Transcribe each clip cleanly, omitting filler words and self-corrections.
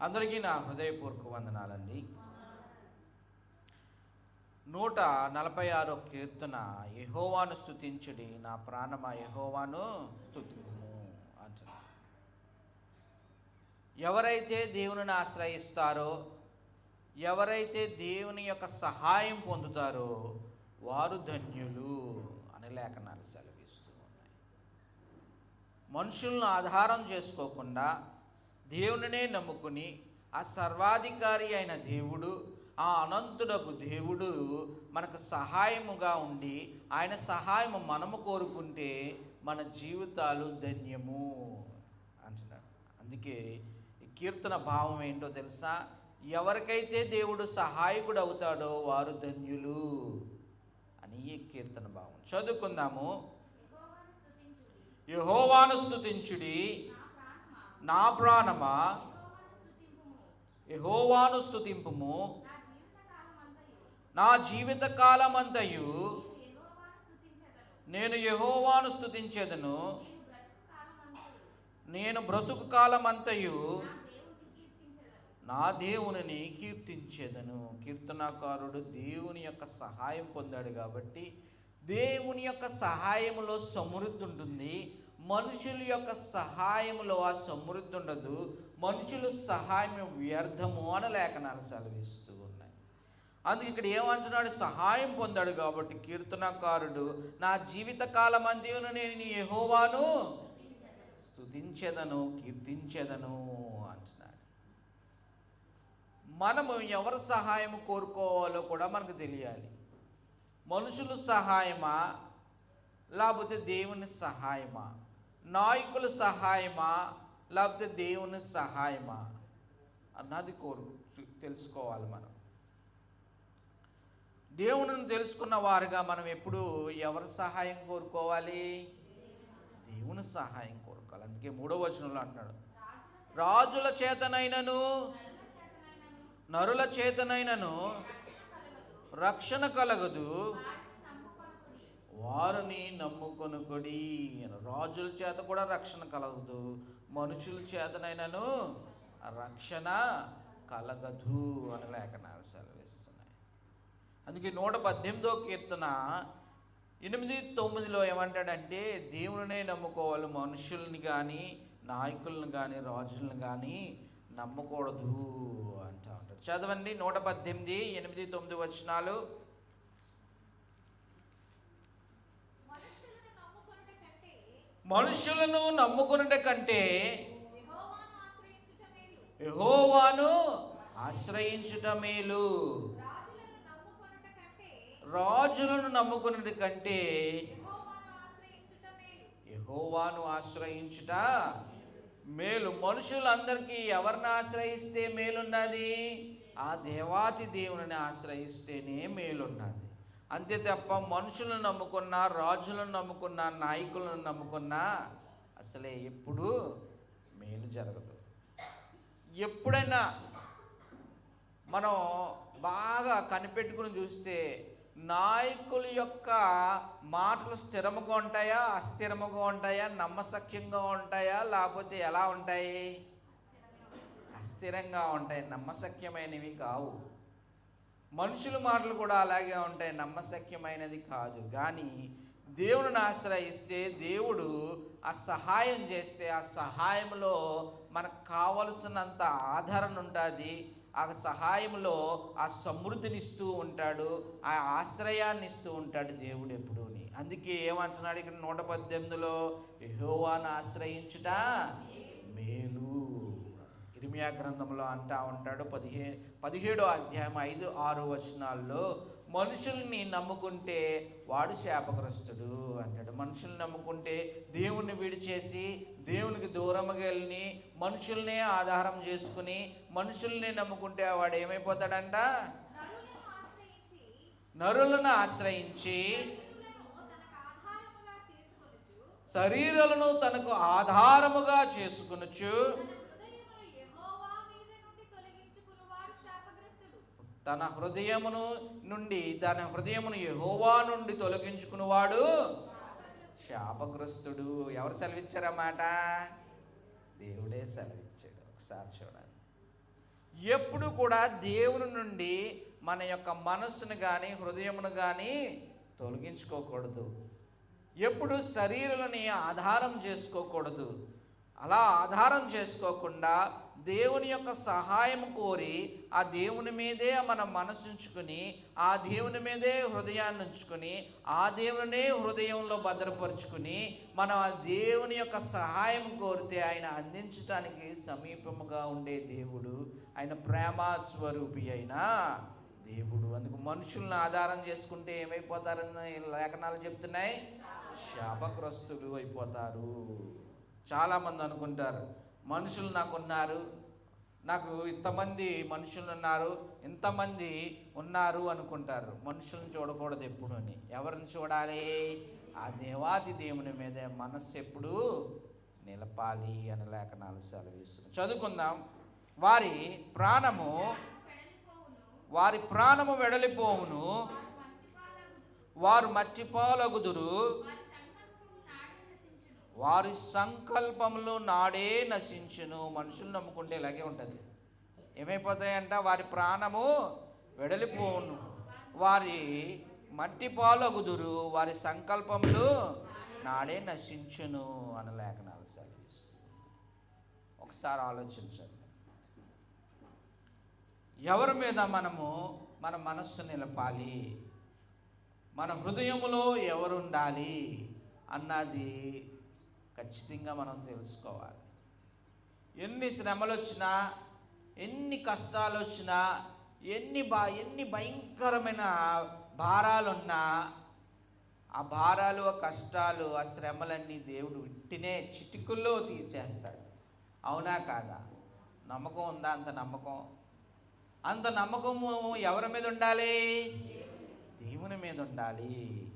అందరికీ నా హృదయపూర్వక వందనాలండి. 146 కీర్తన, యెహోవాను స్తుతించుడి నా ప్రాణమా యెహోవాను స్తుతించుము అంటున్నారు. ఎవరైతే దేవునిని ఆశ్రయిస్తారో, ఎవరైతే దేవుని యొక్క సహాయం పొందుతారో వారు ధన్యులు అని లేఖనాలు సెలవిస్తూ ఉన్నాయి. మనుషులను ఆధారం చేసుకోకుండా దేవునినే నమ్ముకుని ఆ సర్వాధికారి అయిన దేవుడు, ఆ అనంతుడకు దేవుడు మనకు సహాయముగా ఉండి ఆయన సహాయము మనము కోరుకుంటే మన జీవితాలు ధన్యము అంటున్నాడు. అందుకే ఈ కీర్తన భావం ఏంటో తెలుసా? ఎవరికైతే దేవుడు సహాయకుడు అవుతాడో వారు ధన్యులు అని ఈ కీర్తన భావం. చదువుకుందాము. యెహోవాను స్తుతించుడి నా ప్రాణమా యెహోవాను స్తుతింపుము, నా జీవిత కాలమంతయు నేను యెహోవాను స్తుతించెదను, నేను బ్రతుకు కాలమంతయు నా దేవునిని కీర్తించెదను. కీర్తనాకారుడు దేవుని యొక్క సహాయం పొందాడు కాబట్టి దేవుని యొక్క సహాయంలో సమృద్ధి ఉంటుంది. మనుషుల యొక్క సహాయంలో ఆ సమృద్ధి ఉండదు. మనుషుల సహాయం వ్యర్థము అని లేఖనాలు సెలవిస్తూ ఉన్నాయి. అందుకే ఇక్కడ ఏమంటున్నాడు? సహాయం పొందాడు కాబట్టి కీర్తనకారుడు నా జీవిత కాలమంతయును నేను యెహోవాను స్తుతించెదను, కీర్తించెదను అంటున్నాడు. మనము ఎవరి సహాయం కోరుకోవాలో కూడా మనకు తెలియాలి. మనుషుల సహాయమా లేకపోతే దేవుని సహాయమా? నాయకుల సహాయమా లేకపోతే దేవుని సహాయమా అన్నది తెలుసుకోవాలి. మనం దేవుని తెలుసుకున్న వారుగా మనం ఎప్పుడు ఎవరి సహాయం కోరుకోవాలి? దేవుని సహాయం కోరుకోవాలి. అందుకే 3వ వచనంలో అంటున్నాడు, రాజుల చేతనైనను నరుల చేతనైనను రక్షణ కలగదు, వారిని నమ్ముకొనుకొడి. రాజుల చేత కూడా రక్షణ కలగదు, మనుషుల చేతనైనను రక్షణ కలగదు అని లేఖనాలు సెలవిస్తున్నాయి. అందుకే 118వ కీర్తన 8-9లో ఏమంటాడంటే దేవునినే నమ్ముకోవాలి, మనుషుల్ని కానీ నాయకులను కానీ రాజులను కానీ నమ్మకూడదు అంటూ ఉంటాడు. చదవండి 118, 8, 9 వచనాలు. మనుషులను నమ్ముకున్నట కంటే యెహోవాను ఆశ్రయించుట మేలు. రాజులను నమ్ముకున్నట కంటే యెహోవాను ఆశ్రయించుట మేలు. మనుషులందరికీ ఎవరిని ఆశ్రయిస్తే మేలున్నది? ఆ దేవాతి దేవుని ఆశ్రయిస్తేనే మేలున్నది. అంతే తప్ప మనుషులను నమ్ముకున్నా, రాజులను నమ్ముకున్నా, నాయకులను నమ్ముకున్నా అసలే ఎప్పుడు మేలు జరగదు. ఎప్పుడైనా మనం బాగా కనిపెట్టుకుని చూస్తే నాయకుల యొక్క మాటలు స్థిరముగా ఉంటాయా, అస్థిరముగా ఉంటాయా, నమ్మశక్యంగా ఉంటాయా, లేకపోతే ఎలా ఉంటాయి? అస్థిరంగా ఉంటాయి, నమ్మశక్యమైనవి కావు. మనుషుల మాటలు కూడా అలాగే ఉంటాయి, నమ్మశక్యమైనది కాదు. కానీ దేవుని ఆశ్రయిస్తే దేవుడు ఆ సహాయం చేస్తే ఆ సహాయంలో మనకు కావలసినంత ఆదరణ ఉంటుంది. ఆ సహాయంలో ఆ సమృద్ధిని ఇస్తూ ఉంటాడు, ఆ ఆశ్రయాన్ని ఇస్తూ ఉంటాడు దేవుడు ఎప్పుడూని. అందుకే ఏమంటున్నాడు ఇక్కడ 118లో, యెహోవాను ఆశ్రయించుట మేలు. ఇర్మియా గ్రంథంలో అంటా ఉంటాడు 17వ అధ్యాయం 5, 6 వచనాల్లో, మనుషుల్ని నమ్ముకుంటే వాడు శాపగ్రస్తుడు అంటాడు. మనుషుల్ని నమ్ముకుంటే దేవుణ్ణి విడిచేసి దేవునికి దూరంగా వెళ్ళి మనుషుల్నే ఆధారం చేసుకుని మనుషుల్ని నమ్ముకుంటే వాడు ఏమైపోతాడంట? నరులను ఆశ్రయించి శరీరాలను తనకు ఆధారముగా చేసుకొనుచు తన హృదయమును యెహోవా నుండి తొలగించుకునేవాడు శాపగ్రస్తుడు. ఎవరు సెలవిచ్చారన్నమాట? దేవుడే సెలవిచ్చాడు. ఒకసారి చూడండి, ఎప్పుడు కూడా దేవుని నుండి మన యొక్క మనస్సును కానీ హృదయమును కానీ తొలగించుకోకూడదు. ఎప్పుడు శరీరాలని ఆధారం చేసుకోకూడదు. అలా ఆధారం చేసుకోకుండా దేవుని యొక్క సహాయం కోరి ఆ దేవుని మీదే మన మనసు ఉంచుకుని, ఆ దేవుని మీదే హృదయాన్ని ఉంచుకుని, ఆ దేవునే హృదయంలో భద్రపరుచుకుని మనం ఆ దేవుని యొక్క సహాయం కోరితే ఆయన అందించడానికి సమీపముగా ఉండే దేవుడు, ఆయన ప్రేమ స్వరూపి అయిన దేవుడు. అందుకు మనుషులను ఆధారం చేసుకుంటే ఏమైపోతారని లేఖనాలు చెప్తున్నాయి, శాపగ్రస్తులు అయిపోతారు. చాలామంది అనుకుంటారు, మనుషులు నాకున్నారు, నాకు ఇంతమంది మనుషులు ఉన్నారు, ఇంతమంది ఉన్నారు అనుకుంటారు. మనుషులను చూడకూడదు ఎప్పుడు అని. ఎవరిని చూడాలి? ఆ దేవాది దేవుని మీద మనస్సు ఎప్పుడు నిలపాలి అని లేఖనాలు సెలవిస్తున్నాయి. చదువుకుందాం. వారి ప్రాణము వెడలిపోవును, వారు మట్టిపాలగుదురు, వారి సంకల్పములు నాడే నశించును. మనుషులు నమ్ముకుంటే ఇలాగే ఉంటుంది. ఏమైపోతాయంట? వారి ప్రాణము వెడలిపోవును, వారి మట్టి పాలగుదురు, వారి సంకల్పములు నాడే నశించును అని లేఖనాలు సెలవిస్తుంది. ఒకసారి ఆలోచించండి. ఎవరి మీద మన మనస్సు నిలపాలి, మన హృదయములో ఎవరు ఉండాలి అన్నది ఖచ్చితంగా మనం తెలుసుకోవాలి. ఎన్ని శ్రమలు వచ్చినా, ఎన్ని కష్టాలు వచ్చినా, ఎన్ని భయంకరమైన భారాలున్నా, ఆ భారాలు, ఆ కష్టాలు, ఆ శ్రమలన్నీ దేవుడు విట్టినే చిటికుల్లో తీర్చేస్తాడు. అవునా కాదా? నమ్మకం ఉందా? అంత నమ్మకము ఎవరి మీద ఉండాలి? దేవుని మీద ఉండాలి.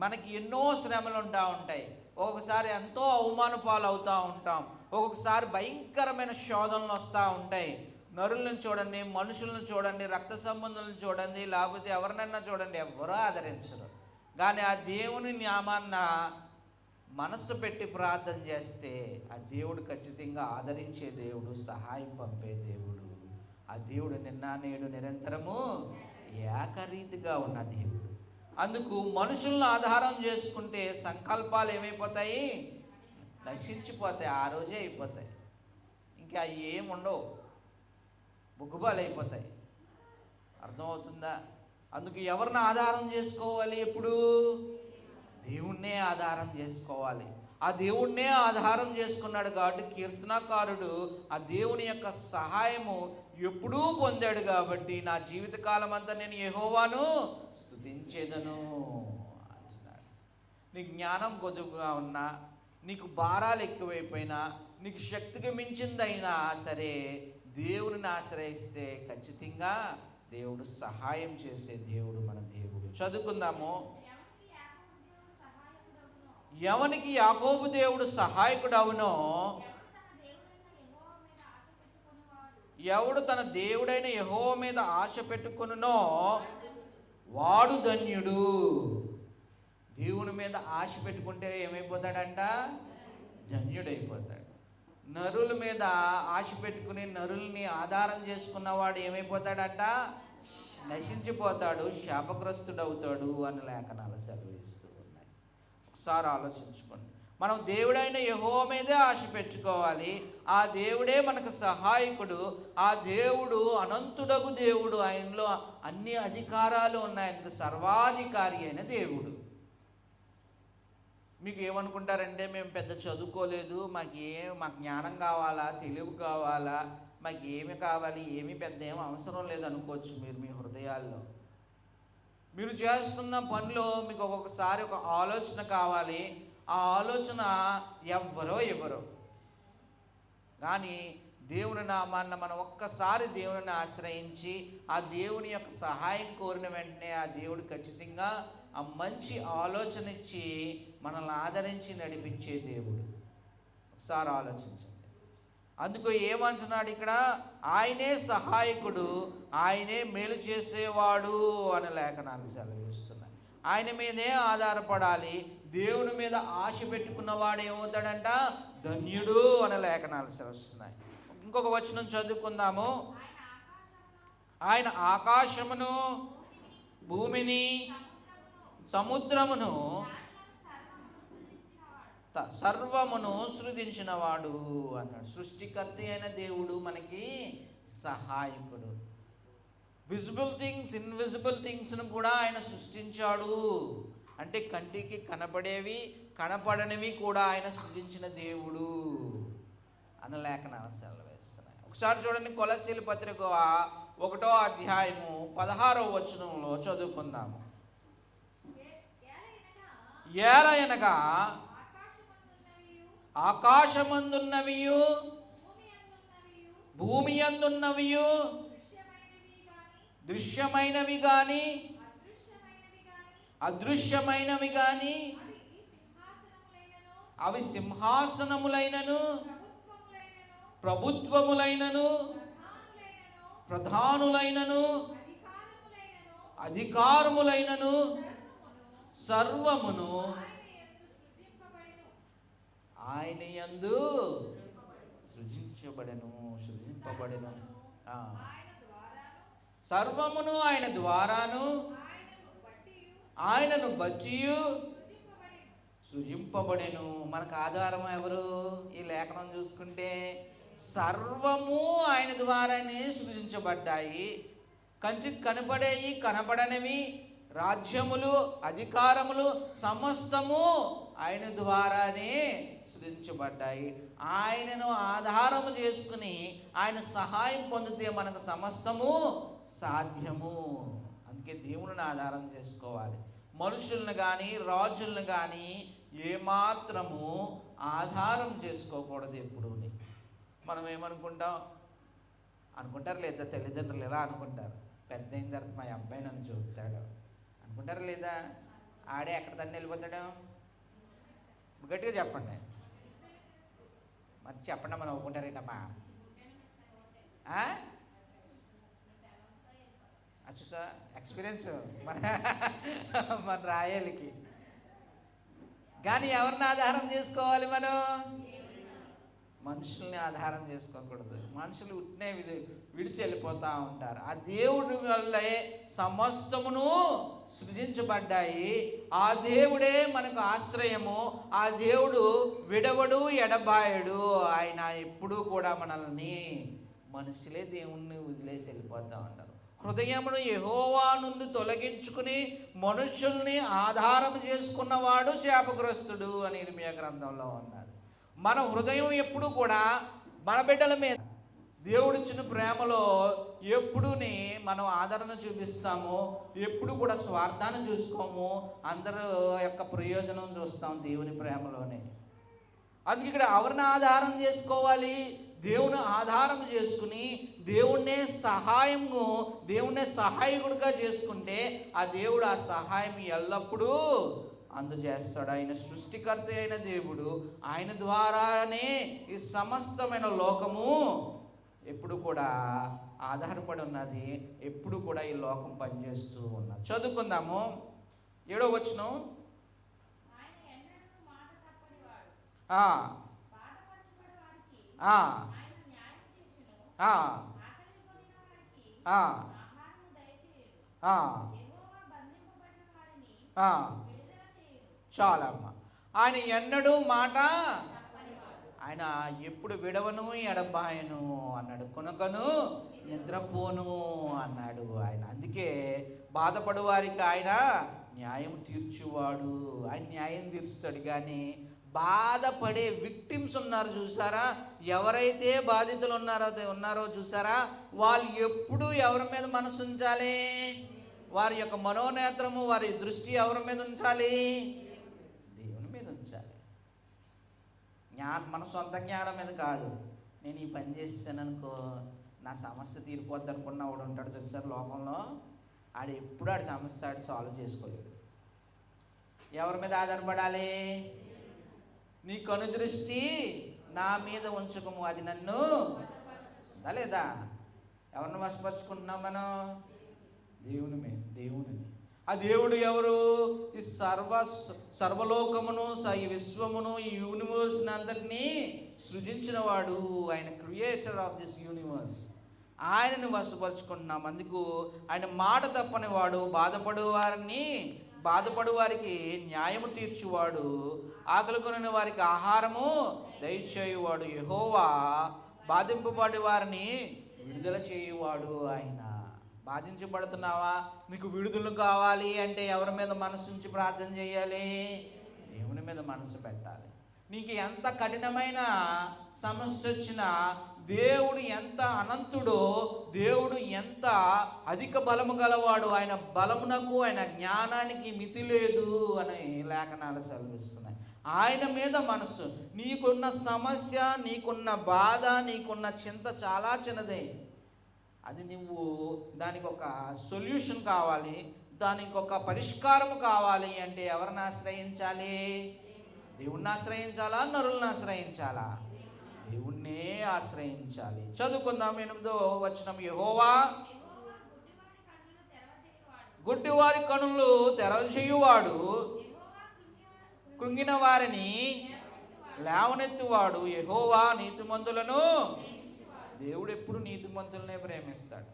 మనకి ఎన్నో శ్రమలు ఉంటాయి. ఒక్కొక్కసారి ఎంతో అవమాన పాలు అవుతూ ఉంటాం. ఒక్కొక్కసారి భయంకరమైన శోధనలు వస్తూ ఉంటాయి. నరులను చూడండి, మనుషులను చూడండి, రక్త సంబంధాలను చూడండి, లేకపోతే ఎవరినైనా చూడండి, ఎవరూ ఆదరించరు. కానీ ఆ దేవుని నామాన్న మనస్సు పెట్టి ప్రార్థన చేస్తే ఆ దేవుడు ఖచ్చితంగా ఆదరించే దేవుడు, సహాయం పంపే దేవుడు. ఆ దేవుడు నిన్న నేడు నిరంతరము ఏకరీతిగా ఉన్న దేవుడు. అందుకు మనుషులను ఆధారం చేసుకుంటే సంకల్పాలు ఏమైపోతాయి? నశించిపోతాయి. ఆ రోజే అయిపోతాయి. ఇంకా ఏముండవు, బుగ్గుబాలు అయిపోతాయి. అర్థమవుతుందా? అందుకు ఎవరిని ఆధారం చేసుకోవాలి? ఎప్పుడు దేవుణ్ణే ఆధారం చేసుకోవాలి. ఆ దేవుణ్ణే ఆధారం చేసుకున్నాడు కాబట్టి కీర్తనకారుడు ఆ దేవుని యొక్క సహాయము ఎప్పుడూ పొందాడు. కాబట్టి నా జీవితకాలం అంతా నేను యెహోవాను స్తుతించెదను అంటున్నాడు. నీకు జ్ఞానం కొద్దిగా ఉన్నా, నీకు భారాలు ఎక్కువైపోయినా, నీకు శక్తికి మించిందైనా సరే దేవుని ఆశ్రయిస్తే ఖచ్చితంగా దేవుడు సహాయం చేసే దేవుడు మన దేవుడు. చదువుకుందాము. ఎవనికి యాకోబు దేవుడు సహాయకుడు అవునో, ఎవడు తన దేవుడైన యెహోవా మీద ఆశ పెట్టుకొనునో వాడు ధన్యుడు. దేవుని మీద ఆశ పెట్టుకుంటే ఏమైపోతాడంట? ధన్యుడైపోతాడు. నరుల మీద ఆశ పెట్టుకుని నరుల్ని ఆధారం చేసుకున్నవాడు ఏమైపోతాడంట? నశించిపోతాడు, శాపగ్రస్తుడవుతాడు అని లేఖనాలు సెలవిస్తూ ఉన్నాయి. ఒకసారి ఆలోచించుకోండి. మనం దేవుడైన యెహోవా మీదే ఆశ పెట్టుకోవాలి. ఆ దేవుడే మనకు సహాయకుడు. ఆ దేవుడు అనంతుడగు దేవుడు. ఆయనలో అన్ని అధికారాలు ఉన్నాయి. ఆయనకు సర్వాధికారి అయిన దేవుడు. మీకు ఏమనుకుంటారంటే, మేము పెద్ద చదువుకోలేదు, మాకు జ్ఞానం కావాలా, తెలివి కావాలా, మాకు ఏమి కావాలి, ఏమీ పెద్ద ఏమి అవసరం లేదు అనుకోవచ్చు మీరు మీ హృదయాల్లో. మీరు చేస్తున్న పనిలో మీకు ఒక్కొక్కసారి ఒక ఆలోచన కావాలి. ఆ ఆలోచన ఎవ్వరో కానీ దేవుని నామాన్న మనం ఒక్కసారి దేవుని ఆశ్రయించి ఆ దేవుని యొక్క సహాయం కోరిన వెంటనే ఆ దేవుడు ఖచ్చితంగా ఆ మంచి ఆలోచన ఇచ్చి మనల్ని ఆదరించి నడిపించే దేవుడు. ఒకసారి ఆలోచించండి. అందుకు ఏమంటున్నాడు ఇక్కడ? ఆయనే సహాయకుడు, ఆయనే మేలు చేసేవాడు అని లేఖనాలు సెలవిస్తున్నాయి. ఆయన మీదే ఆధారపడాలి. దేవుని మీద ఆశ పెట్టుకున్నవాడు ఏమవుతాడంట? ధన్యుడు అని లేఖనాలు సెలవిస్తున్నాయి. ఇంకొక వచనం చదువుకుందాము. ఆయన ఆకాశమును, భూమిని, సముద్రమును, సర్వమును సృజించినవాడు అన్నాడు. సృష్టికర్త అయిన దేవుడు మనకి సహాయకుడు. విజిబుల్ థింగ్స్, ఇన్విజిబుల్ థింగ్స్ను కూడా ఆయన సృష్టించాడు. అంటే కంటికి కనపడేవి, కనపడనివి కూడా ఆయన సృజించిన దేవుడు అన్న లేఖనాలు సెలవిస్తున్నాయి. ఒకసారి చూడండి, కొలస్సీల పత్రిక 1వ అధ్యాయము 16వ వచనంలో చదువుకుందాము. ఏలయనగా ఆకాశమందున్నవియు, భూమి అందున్నవియు, దృశ్యమైనవి గాని అదృశ్యమైనవి గాని, అవి సింహాసనములైనను, ప్రభుత్వములైనను, ప్రధానులైనను, అధికారములైనను, సర్వమును ఆయన యందు సృజింపబడెను. సర్వమును ఆయన ద్వారాను, ఆయనను బట్టియు సృజింపబడెను. మనకు ఆధారం ఎవరు? ఈ లేఖనం చూసుకుంటే సర్వము ఆయన ద్వారానే సృజించబడ్డాయి. కంటికి కనపడేవి, కనపడనివి, రాజ్యములు, అధికారములు సమస్తము ఆయన ద్వారానే సృజించబడ్డాయి. ఆయనను ఆధారము చేసుకుని ఆయన సహాయం పొందితే మనకు సమస్తము సాధ్యము. అందుకే దేవుని ఆధారం చేసుకోవాలి. మనుషులను కానీ రాజులను కానీ ఏమాత్రము ఆధారం చేసుకోకూడదు ఎప్పుడు. మనం ఏమనుకుంటాం? అనుకుంటారు లేదా? తల్లిదండ్రులు ఎలా అనుకుంటారు? పెద్ద అయిన తర్వాత మా అబ్బాయి నన్ను చూపుతాడు అనుకుంటారు లేదా? ఆడే ఎక్కడ తన్ని వెళ్ళిపోతాడు? గట్టిగా చెప్పండి. మరి చెప్పండి, మనం ఒప్పుకుంటారేటమ్మా? చూసా ఎక్స్పీరియన్స్ మన రాయలకి. కానీ ఎవరిని ఆధారం చేసుకోవాలి మనం? మనుషుల్ని ఆధారం చేసుకోకూడదు. మనుషులు ఉట్నే విడిచి వెళ్ళిపోతూ ఉంటారు. ఆ దేవుడి వల్లే సమస్తమును సృజించబడ్డాయి. ఆ దేవుడే మనకు ఆశ్రయము. ఆ దేవుడు విడవడు, ఎడబాయడు. ఆయన ఎప్పుడూ కూడా మనల్ని, మనుషులే దేవుణ్ణి వదిలేసి వెళ్ళిపోతూ ఉంటారు. హృదయమును యెహోవా నుండి తొలగించుకుని మనుషుల్ని ఆధారం చేసుకున్నవాడు శాపగ్రస్తుడు అని ఇర్మియా గ్రంథంలో ఉన్నారు. మన హృదయం ఎప్పుడు కూడా మన బిడ్డల మీద దేవుడిచ్చిన ప్రేమలో ఎప్పుడూని మనం ఆదరణ చూపిస్తాము. ఎప్పుడు కూడా స్వార్థాన్ని చూసుకోము. అందరి యొక్క ప్రయోజనం చూస్తాం దేవుని ప్రేమలోనే. అందుకే ఇక్కడ ఎవరిని ఆధారం చేసుకోవాలి? దేవుని ఆధారం చేసుకుని దేవుణ్ణే సహాయకుడిగా చేసుకుంటే ఆ దేవుడు ఆ సహాయం ఎల్లప్పుడూ అందజేస్తాడు. ఆయన సృష్టికర్త అయిన దేవుడు. ఆయన ద్వారానే ఈ సమస్తమైన లోకము ఎప్పుడు కూడా ఆధారపడి ఉన్నది. ఎప్పుడు కూడా ఈ లోకం పనిచేస్తూ ఉన్నది. చదువుకుందాము 7వ వచనం. చాలమ్మ. ఆయన ఎన్నడూ మాట, ఆయన ఎప్పుడు విడవను ఎడబాయను అన్నాడు. కొనకను నిద్రపోను అన్నాడు ఆయన. అందుకే బాధపడు వారికి ఆయన న్యాయం తీర్చువాడు. ఆయన న్యాయం తీర్చుతాడు. కానీ బాధపడే విక్టిమ్స్ ఉన్నారు చూసారా? ఎవరైతే బాధితులు ఉన్నారో చూసారా? వాళ్ళు ఎప్పుడు ఎవరి మీద మనసు ఉంచాలి? వారి యొక్క మనోనేత్రము, వారి దృష్టి ఎవరి మీద ఉంచాలి? దేవుని మీద ఉంచాలి. మన సొంత జ్ఞానం మీద కాదు. నేను ఈ పని చేసాను అనుకో, నా సమస్య తీరిపోద్ది అనుకున్న వాడు ఉంటాడు చూసారు లోకంలో. ఆడు ఎప్పుడు ఆడి సమస్య ఆడు సాల్వ్ చేసుకోలేడు. ఎవరి మీద ఆధారపడాలి? నీ కను దృష్టి నా మీద ఉంచుకము, అది నన్ను లేదా? ఎవరిని వశపరుచుకుంటున్నాం మనం? దేవుని. ఆ దేవుడు ఎవరు? ఈ సర్వలోకమును, ఈ విశ్వమును, ఈ యూనివర్స్ అంతటినీ సృజించిన వాడు. ఆయన క్రియేటర్ ఆఫ్ దిస్ యూనివర్స్. ఆయనను వశపరుచుకుంటున్నాం. అందుకు ఆయన మాట తప్పని వాడు, బాధపడు వారికి న్యాయము తీర్చువాడు, ఆకలి కొనిన వారికి ఆహారము దయచేయువాడు. యెహోవా బాధింపబడి వారిని విడుదల చేయువాడు. ఆయన బాధించబడుతున్నావా? నీకు విడుదల కావాలి అంటే ఎవరి మీద మనసు ఉంచి ప్రార్థన చేయాలి? దేవుని మీద మనసు పెట్టాలి. నీకు ఎంత కఠినమైన సమస్య వచ్చినా దేవుడు ఎంత అనంతుడో, దేవుడు ఎంత అధిక బలము గలవాడు, ఆయన బలమునకు ఆయన జ్ఞానానికి మితి లేదు అని లేఖనాలు సెలవిస్తున్నాయి. ఆయన మీద మనసు. నీకున్న సమస్య, నీకున్న బాధ, నీకున్న చింత చాలా చిన్నదే. అది నువ్వు దానికి ఒక సొల్యూషన్ కావాలి, దానికి ఒక పరిష్కారం కావాలి అంటే ఎవరిని ఆశ్రయించాలి? దేవుణ్ణి ఆశ్రయించాలా? నరులను ఆశ్రయించాలా? దేవుణ్ణే ఆశ్రయించాలి. చదువుకుందాం 8వ వచనం. యెహోవా గుడ్డివారి కనులు తెరవచేయువాడు, కృంగిన వారిని లేవనెత్తువాడు. యెహోవా నీతిమంతులను, దేవుడు ఎప్పుడు నీతిమంతులనే ప్రేమిస్తాడు.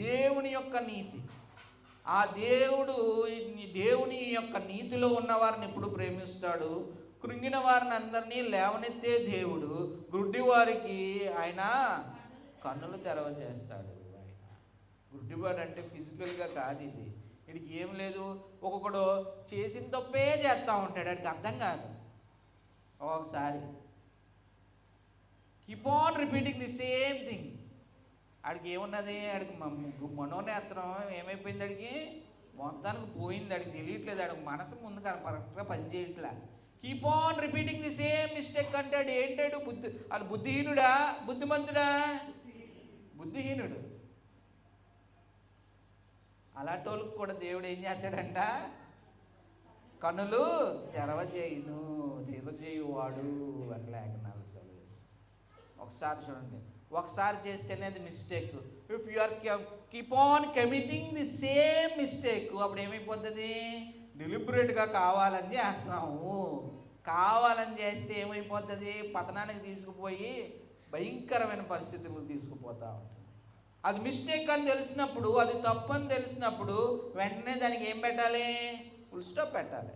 దేవుని యొక్క నీతి, ఆ దేవుని యొక్క నీతిలో ఉన్న వారిని ఎప్పుడు ప్రేమిస్తాడు. కృంగిన వారిని అందరినీ లేవనెత్తే దేవుడు. గుడ్డి వారికి ఆయన కన్నులు తెరవజేస్తాడు. ఆయన గుడ్డివాడు అంటే ఫిజికల్గా కాదు, వీడికి ఏం లేదు. ఒక్కొక్కడు చేసిన తప్పే చేస్తూ ఉంటాడు, వాడికి అర్థం కాదు. ఒకసారి keep on repeating the same thing. ఆడికి ఏమున్నది? ఆడికి మనోనేత్రం ఏమైపోయింది? ఆడికి మొత్తానికి పోయింది. ఆడికి తెలియట్లేదు. ఆడికి మనసు ముందు కరెక్ట్గా పనిచేయట్లే. Keep on repeating the same mistake అంటాడు. ఏంటాడు? అది బుద్ధిహీనుడా? బుద్ధిమంతుడా? బుద్ధిహీనుడు. అలాంటి వాళ్ళకి కూడా దేవుడు ఏం చేస్తాడంట? కన్నులు తెరవజేయువాడు అని లేఖనాలు సెలవిస్తాయి. ఒకసారి చూడండి, ఒకసారి చేస్తేనే అది mistake. If you are keep on committing the same mistake, అప్పుడు ఏమైపోతుంది? డెలిబరేట్గా కావాలని చేస్తాము. కావాలని చేస్తే ఏమైపోతుంది? పతనానికి తీసుకుపోయి భయంకరమైన పరిస్థితులకు తీసుకుపోతూ ఉంటుంది. అది మిస్టేక్ అని తెలిసినప్పుడు, అది తప్పు అని తెలిసినప్పుడు వెంటనే దానికి ఏం పెట్టాలి? ఫుల్ స్టాప్ పెట్టాలి.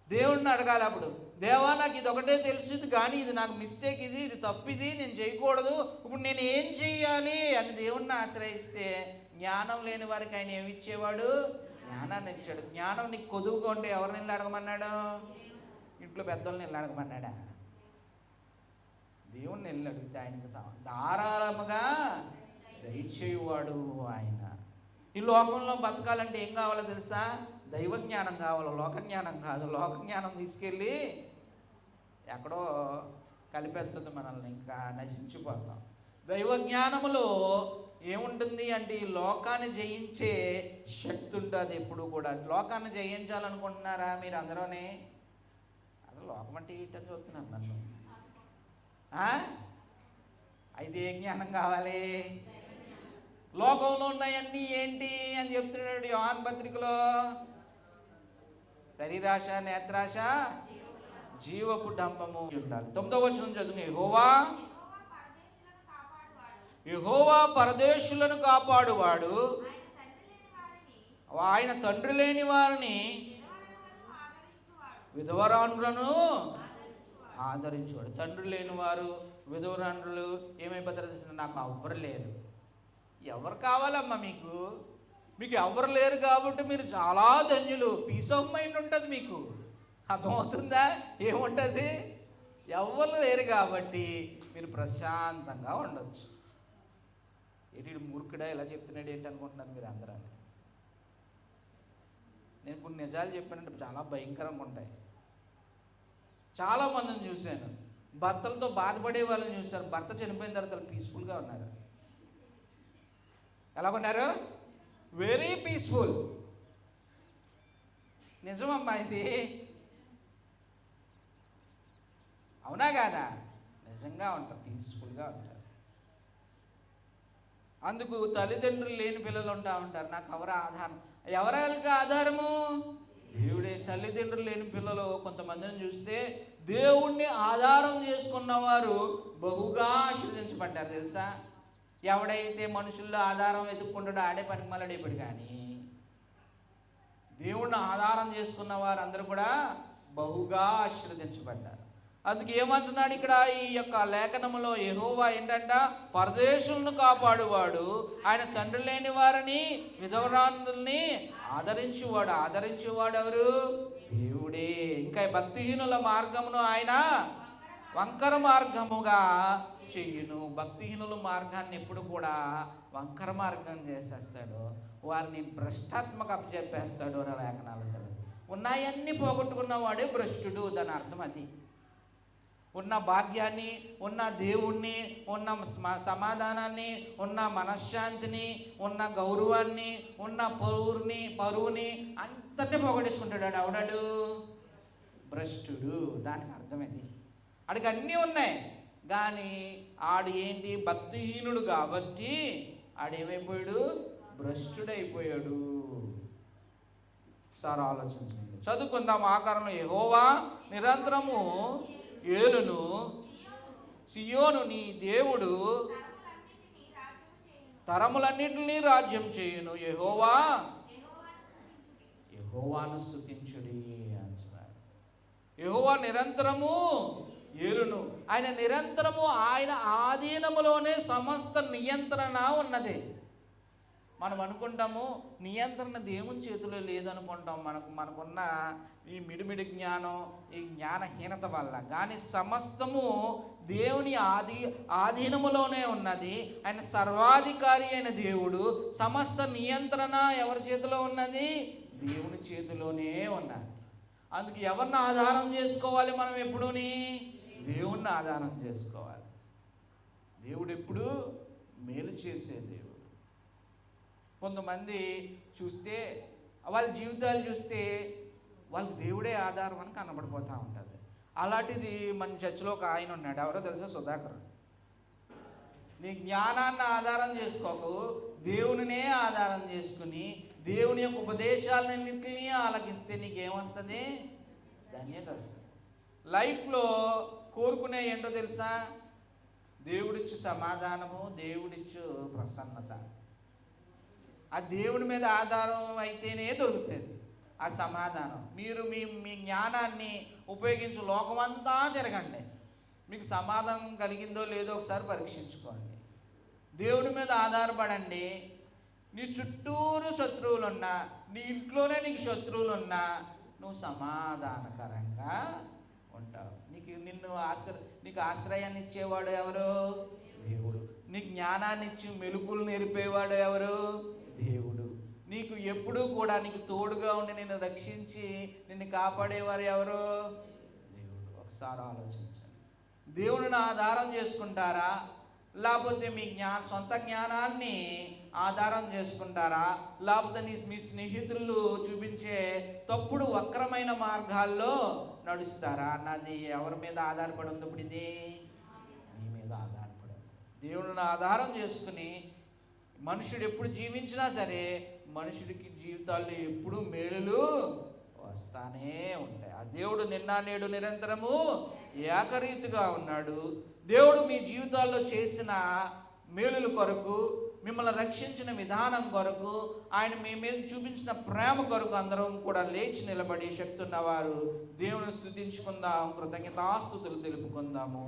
దేవుడిని అడగాలి. అప్పుడు దేవా, నాకు ఇది ఒకటే తెలుసుది, కానీ ఇది నాకు మిస్టేక్, ఇది తప్పిది, నేను చేయకూడదు, ఇప్పుడు నేను ఏం చెయ్యాలి అని దేవుణ్ణి ఆశ్రయిస్తే, జ్ఞానం లేని వారికి ఆయన ఏమి ఇచ్చేవాడు? జ్ఞానాన్ని ఇచ్చాడు. జ్ఞానం నీకు కొదువుగా ఉంటే ఎవరిని వెళ్ళి అడగమన్నాడు? ఇంట్లో పెద్దోళ్ళని వెళ్ళి అడగమన్నాడా? దేవుణ్ణి వెళ్ళి అడిగితే ఆయనకు ధారాళముగా దయచేయువాడు ఆయన. ఈ లోకంలో బతకాలంటే ఏం కావాలో తెలుసా? దైవ జ్ఞానం కావాలి, లోక జ్ఞానం కాదు. లోక జ్ఞానం తీసుకెళ్ళి ఎక్కడో కలిపేస్తుంది మనల్ని, ఇంకా నశించిపోతాం. దైవ జ్ఞానములో ఏముంటుంది అంటే ఈ లోకాన్ని జయించే శక్తి ఉంటుంది ఎప్పుడు కూడా. లోకాన్ని జయించాలనుకుంటున్నారా మీరు అందరూనే? అసలు లోకం అంటే ఏంటని చూస్తున్నాను నన్ను. అయితే ఏ జ్ఞానం కావాలి? లోకంలో ఉన్నాయన్నీ ఏంటి అని చెప్తున్నాడు యోహాను పత్రికలో. శరీరాశ, నేత్రాశ, జీవపు డంబము ఉండాలి. 9వ వచనం చదువు. యెహోవా పరదేశులను కాపాడువాడు, ఆయన తండ్రి లేని వారిని, విధవరాండ్రులను ఆదరించువాడు. తండ్రి లేని వారు, విధవరాండ్రులు ఏమైపోతారో తెలిసిన, నాకు ఎవ్వరు లేరు. ఎవరు కావాలమ్మా మీకు? మీకు ఎవరు లేరు కాబట్టి మీరు చాలా ధన్యులు. పీస్ ఆఫ్ మైండ్ ఉంటుంది మీకు. అర్థమవుతుందా? ఏముంటుంది? ఎవరు లేరు కాబట్టి మీరు ప్రశాంతంగా ఉండొచ్చు. ఏంటి మూర్ఖుడా ఇలా చెప్తున్నాడు ఏంటి అనుకుంటున్నారు మీరు అందరూ? నేను కొన్ని నిజాలు చెప్పానంటే చాలా భయంకరంగా ఉంటాయి. చాలామందిని చూశాను, భర్తలతో బాధపడే వాళ్ళని చూశాను. భర్త చనిపోయిన తర్వాత పీస్ఫుల్గా ఉన్నారు. ఎలా ఉన్నారు? Very peaceful. నిజమమ్మా ఇది? అవునా కాదా? నిజంగా ఉంటారు, పీస్ఫుల్గా ఉంటారు. అందుకు తల్లిదండ్రులు లేని పిల్లలు ఉంటారు. నాకు ఎవరు ఆధారం? ఎవరికి ఆధారము? దేవుడే. తల్లిదండ్రులు లేని పిల్లలు కొంతమందిని చూస్తే దేవుణ్ణి ఆధారం చేసుకున్నవారు బహుగా ఆశీర్వదించబడ్డారు తెలుసా? ఎవడైతే మనుషుల్లో ఆధారం వెతుక్కుంటాడో ఆడే పనికిమాలడైపోయాడు. కానీ దేవుణ్ణి ఆధారం చేసుకున్న వారందరూ కూడా బహుగా ఆశీర్వదించబడ్డారు. అందుకే ఏమంటున్నాడు ఇక్కడ ఈ యొక్క లేఖనములో, యెహోవా ఏంటంట, పరదేశులను కాపాడువాడు, ఆయన తండ్రి లేని వారిని విధవరాందుల్ని ఆదరించేవాడు. ఆదరించేవాడు ఎవరు? దేవుడే. ఇంకా భక్తిహీనుల మార్గమును ఆయన వంకర మార్గముగా చెయ్యును. భక్తిహీనుల మార్గాన్ని ఎప్పుడు కూడా వంకర మార్గం చేసేస్తాడు, వారిని భ్రష్టాత్మక అప్పచెప్పేస్తాడు అని లేఖనాలు అసలు. ఉన్నాయన్నీ పోగొట్టుకున్నవాడే భ్రష్టుడు. దాని అర్థం అది. ఉన్న భాగ్యాన్ని, ఉన్న దేవుణ్ణి, ఉన్న సమాధానాన్ని, ఉన్న మనశ్శాంతిని, ఉన్న గౌరవాన్ని, ఉన్న పరువుని అంతటి పోగొట్టేసుకుంటాడు. ఎవడాడు? భ్రష్టుడు. దానికి అర్థం అది. ఆడికి అన్నీ ఉన్నాయి, కానీ ఆడు ఏంటి? భక్తిహీనుడు కాబట్టి ఆడేమైపోయాడు? భ్రష్టుడైపోయాడు. ఒకసారి ఆలోచించండి. చదువుకుందాం. ఆకారంలో, యెహోవా నిరంతరము ఏలును, సియోను నీ దేవుడు తరములన్నిటినీ రాజ్యం చేయును. యెహోవాను స్తుతించుడి అంటున్నారు. యెహోవా నిరంతరము ఏలును. ఆయన నిరంతరము, ఆయన ఆధీనములోనే సమస్త నియంత్రణ ఉన్నది. మనం అనుకుంటాము నియంత్రణ దేవుని చేతిలో లేదనుకుంటాం, మనకున్న ఈ మిడిమిడి జ్ఞానం, ఈ జ్ఞానహీనత వల్ల. కానీ సమస్తము దేవుని ఆధీనములోనే ఉన్నది. ఆయన సర్వాధికారి అయిన దేవుడు. సమస్త నియంత్రణ ఎవరి చేతిలో ఉన్నది? దేవుని చేతిలోనే ఉన్నది. అందుకు ఎవరిని ఆధారం చేసుకోవాలి మనం? ఎప్పుడూని దేవుణ్ణి ఆధారం చేసుకోవాలి. దేవుడు ఎప్పుడు మేలు చేసే దేవుడు. కొంతమంది చూస్తే, వాళ్ళ జీవితాలు చూస్తే వాళ్ళకి దేవుడే ఆధారం అని కనబడిపోతూ ఉంటుంది. అలాంటిది మన చర్చిలో ఒక ఆయన ఉన్నాడు. ఎవరో తెలుసా? సుధాకర్. నీ జ్ఞానాన్ని ఆధారం చేసుకోకు, దేవునినే ఆధారం చేసుకుని దేవుని యొక్క ఉపదేశాలన్నింటినీ ఆలకిస్తే నీకేమొస్తుంది? ధన్యత వస్తుంది. లైఫ్లో కోరుకునే ఏంటో తెలుసా? దేవుడిచ్చు సమాధానము, దేవుడిచ్చు ప్రసన్నత. ఆ దేవుడి మీద ఆధారం అయితేనే దొరుకుతుంది ఆ సమాధానం. మీరు మీ జ్ఞానాన్ని ఉపయోగించి లోకమంతా తిరగండి, మీకు సమాధానం కలిగిందో లేదో ఒకసారి పరీక్షించుకోండి. దేవుడి మీద ఆధారపడండి. నీ చుట్టూరు శత్రువులున్నా, నీ ఇంట్లోనే నీకు శత్రువులున్నా నువ్వు సమాధానకరంగా ఉంటావు. నీకు ఆశ్రయాన్ని ఇచ్చేవాడు ఎవరు? దేవుడు. నీకు జ్ఞానాన్ని ఇచ్చి మెలుకులు నేర్పేవాడు ఎవరు? దేవుడు. నీకు ఎప్పుడూ కూడా నీకు తోడుగా ఉండి నిన్ను రక్షించి నిన్ను కాపాడేవారు ఎవరు? దేవుడు. ఒకసారి ఆలోచించండి. దేవుడిని ఆధారం చేసుకుంటారా, లేకపోతే మీ సొంత జ్ఞానాన్ని ఆధారం చేసుకుంటారా, లేకపోతే మీ స్నేహితులు చూపించే తప్పుడు వక్రమైన మార్గాల్లో నడుస్తారా అన్నది ఎవరి మీద ఆధారపడి ఉంది? ఇప్పుడు ఇది మీ మీద ఆధారపడి ఉంది. దేవుడిని ఆధారం చేసుకుని మనుషుడు ఎప్పుడు జీవించినా సరే మనుషుడికి జీవితాల్లో ఎప్పుడు మేలులు వస్తానే ఉంటాయి. ఆ దేవుడు నిన్న నేడు నిరంతరము ఏకరీతిగా ఉన్నాడు. దేవుడు మీ జీవితాల్లో చేసిన మేలుల కొరకు, మిమ్మల్ని రక్షించిన విధానం కొరకు, ఆయన మీ మీద చూపించిన ప్రేమ కొరకు అందరం కూడా లేచి నిలబడి శక్తి ఉన్నవారు దేవుని స్తుతించుకుందాం, కృతజ్ఞతాస్తుతులు తెలుపుకుందాము.